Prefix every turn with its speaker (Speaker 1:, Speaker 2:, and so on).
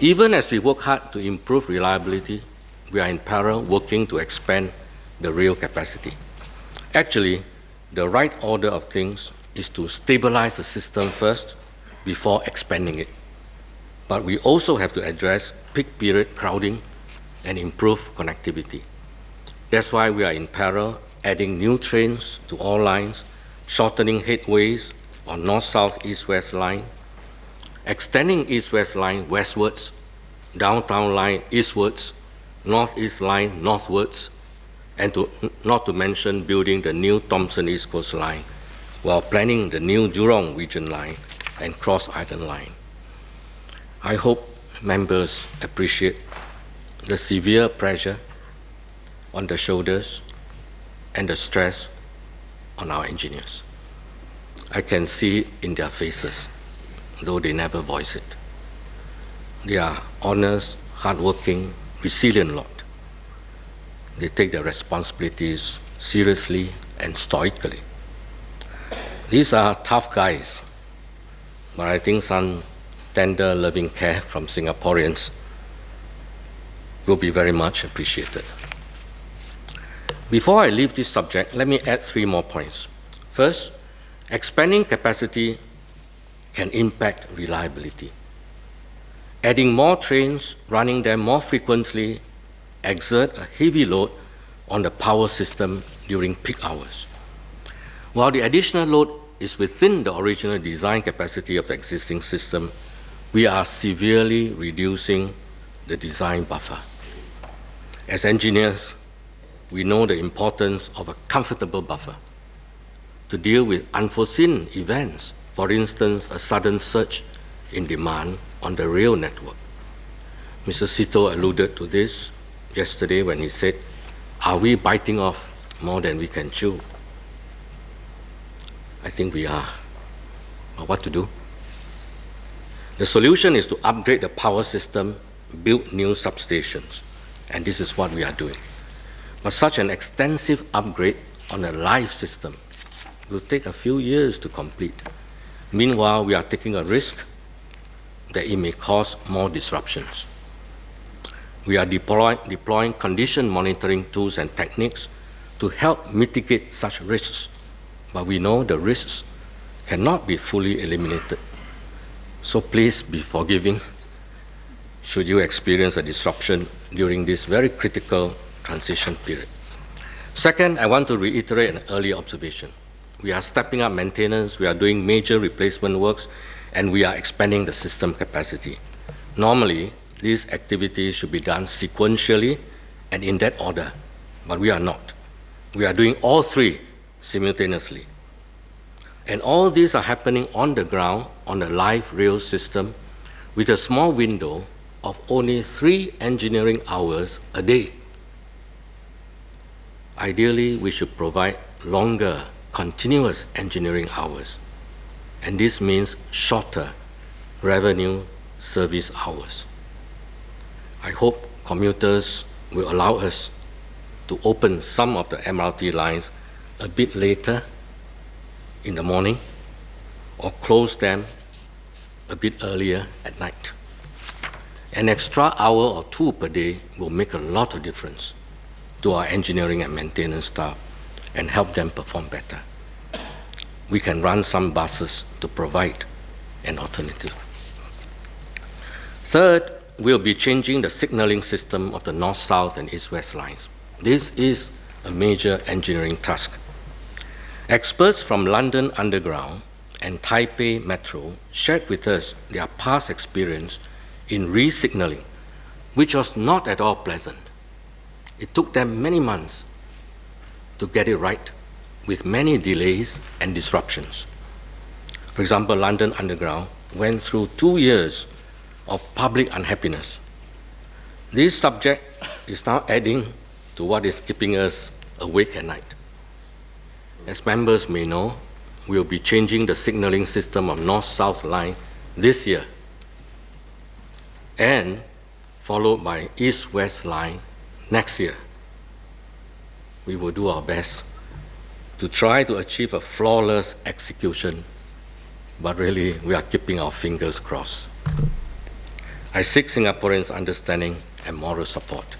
Speaker 1: Even as we work hard to improve reliability, we are in parallel working to expand the rail capacity. Actually, the right order of things is to stabilize the system first before expanding it. But we also have to address peak period crowding and improve connectivity. That's why we are in parallel adding new trains to all lines, shortening headways on north-south, east-west line, extending east-west line westwards, downtown line eastwards, northeast line northwards, and not to mention building the new Thomson East Coast line while planning the new Jurong Region line and Cross Island line. I hope members appreciate the severe pressure on the shoulders and the stress on our engineers. I can see it in their faces, though they never voice it. They are honest, hardworking, resilient lot. They take their responsibilities seriously and stoically. These are tough guys, but I think some tender, loving care from Singaporeans will be very much appreciated. Before I leave this subject, let me add 3 more points. First, expanding capacity can impact reliability. Adding more trains, running them more frequently, exert a heavy load on the power system during peak hours. While the additional load is within the original design capacity of the existing system, we are severely reducing the design buffer. As engineers, we know the importance of a comfortable buffer to deal with unforeseen events, for instance, a sudden surge in demand on the rail network. Mr. Sito alluded to this yesterday when he said, are we biting off more than we can chew? I think we are. But what to do? The solution is to upgrade the power system, build new substations, and this is what we are doing. But such an extensive upgrade on a live system will take a few years to complete. Meanwhile, we are taking a risk that it may cause more disruptions. We are deploying condition monitoring tools and techniques to help mitigate such risks, but we know the risks cannot be fully eliminated. So please be forgiving should you experience a disruption during this very critical transition period. Second, I want to reiterate an earlier observation. We are stepping up maintenance, we are doing major replacement works, and we are expanding the system capacity. Normally, these activities should be done sequentially and in that order, but we are not. We are doing all 3 simultaneously. And all these are happening on the ground on a live rail system with a small window of only 3 engineering hours a day. Ideally, we should provide longer, continuous engineering hours, and this means shorter revenue service hours. I hope commuters will allow us to open some of the MRT lines a bit later in the morning or close them a bit earlier at night. An extra hour or 2 per day will make a lot of difference to our engineering and maintenance staff and help them perform better. We can run some buses to provide an alternative. Third, we'll be changing the signaling system of the north-south and east-west lines. This is a major engineering task. Experts from London Underground and Taipei Metro shared with us their past experience in re-signaling, which was not at all pleasant. It took them many months to get it right, with many delays and disruptions. For example, London Underground went through 2 years of public unhappiness. This subject is now adding to what is keeping us awake at night. As members may know, we'll be changing the signaling system of North-South line this year, and followed by East-West line next year. We will do our best to try to achieve a flawless execution, but really we are keeping our fingers crossed. I seek Singaporeans' understanding and moral support.